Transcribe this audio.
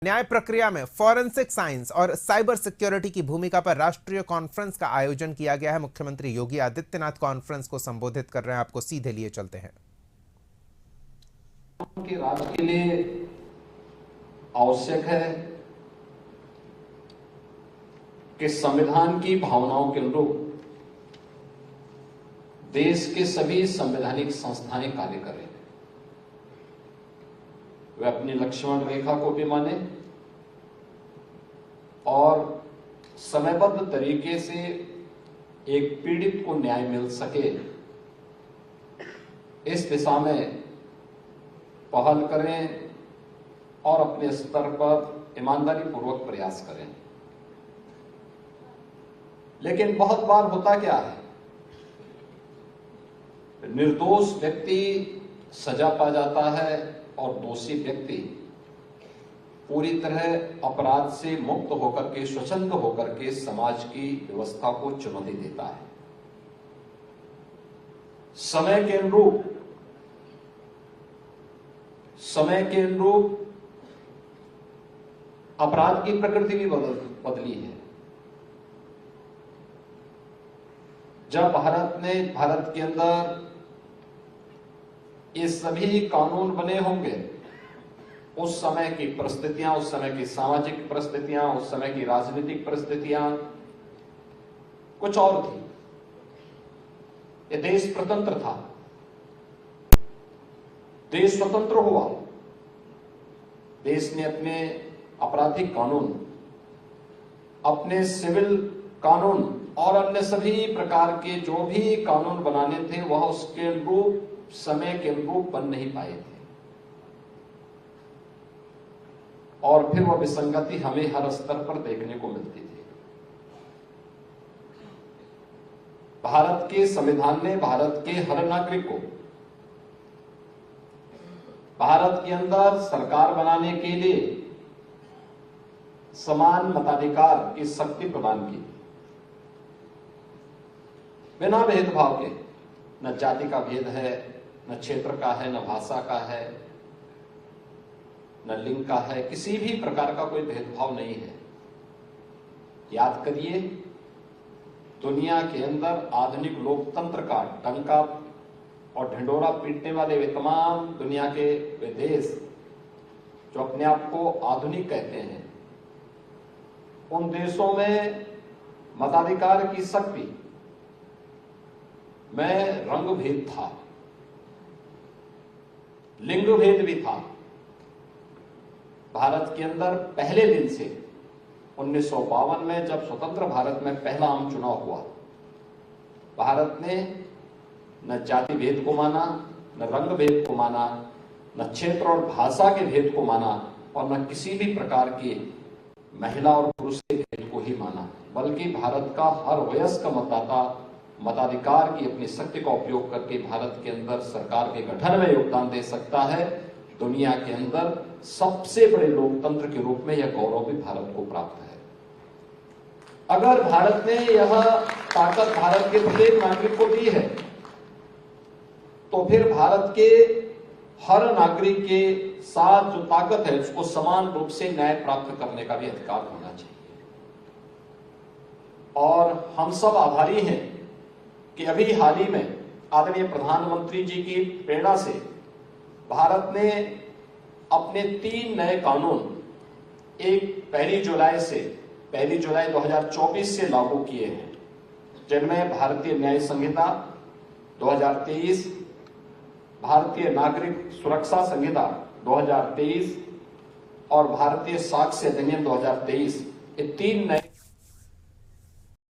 न्याय प्रक्रिया में फॉरेंसिक साइंस और साइबर सिक्योरिटी की भूमिका पर राष्ट्रीय कॉन्फ्रेंस का आयोजन किया गया है। मुख्यमंत्री योगी आदित्यनाथ कॉन्फ्रेंस को संबोधित कर रहे हैं। आपको सीधे लिए चलते हैं। के राज्य के लिए आवश्यक है कि संविधान की भावनाओं के अनुरूप देश के सभी संवैधानिक संस्थाएं कार्य करें। वे अपनी लक्ष्मण रेखा को भी माने और समयबद्ध तरीके से एक पीड़ित को न्याय मिल सके, इस दिशा में पहल करें और अपने स्तर पर ईमानदारी पूर्वक प्रयास करें। लेकिन बहुत बार होता क्या है, निर्दोष व्यक्ति सजा पा जाता है और दोषी व्यक्ति पूरी तरह अपराध से मुक्त होकर के, स्वच्छंद होकर के समाज की व्यवस्था को चुनौती देता है। समय के अनुरूप अपराध की प्रकृति भी बदली है। जब भारत के अंदर ये सभी कानून बने होंगे, उस समय की परिस्थितियां, उस समय की सामाजिक परिस्थितियां, उस समय की राजनीतिक परिस्थितियां कुछ और थी। ये देश स्वतंत्र था, देश स्वतंत्र हुआ, देश ने अपने आपराधिक कानून, अपने सिविल कानून और अन्य सभी प्रकार के जो भी कानून बनाने थे, वह उसके अनुरूप, समय के अनुरूप बन नहीं पाए थे और फिर वह विसंगति हमें हर स्तर पर देखने को मिलती थी। भारत के संविधान ने भारत के हर नागरिक को भारत के अंदर सरकार बनाने के लिए समान मताधिकार की शक्ति प्रदान की, बिना भेदभाव के। न जाति का भेद है, न क्षेत्र का है, न भाषा का है, न लिंग का है, किसी भी प्रकार का कोई भेदभाव नहीं है। याद करिए, दुनिया के अंदर आधुनिक लोकतंत्र का डंका और ढिंडोरा पीटने वाले वे तमाम दुनिया के वे देश जो अपने आप को आधुनिक कहते हैं, उन देशों में मताधिकार की शक्ति में रंग भेद था, लिंग भेद भी था। भारत के अंदर पहले दिन से 1952 में जब स्वतंत्र भारत में पहला आम चुनाव हुआ, भारत ने न जाति भेद को माना, न रंग भेद को माना, न क्षेत्र और भाषा के भेद को माना और न किसी भी प्रकार के महिला और पुरुष के भेद को ही माना, बल्कि भारत का हर वयस्क मतदाता मताधिकार की अपनी शक्ति का उपयोग करके भारत के अंदर सरकार के गठन में योगदान दे सकता है। दुनिया के अंदर सबसे बड़े लोकतंत्र के रूप में यह गौरव भी भारत को प्राप्त है। अगर भारत ने यह ताकत भारत के प्रत्येक नागरिक को दी है, तो फिर भारत के हर नागरिक के साथ जो ताकत है, उसको समान रूप से न्याय प्राप्त करने का भी अधिकार होना चाहिए। और हम सब आभारी हैं कि अभी हाल ही में आदरणीय प्रधानमंत्री जी की प्रेरणा से भारत ने अपने 3 नए कानून 1 जुलाई 2024 से लागू किए हैं, जिनमें भारतीय न्याय संहिता 2023, भारतीय नागरिक सुरक्षा संहिता 2023 और भारतीय साक्ष्य अधिनियम 2023, ये 3 नए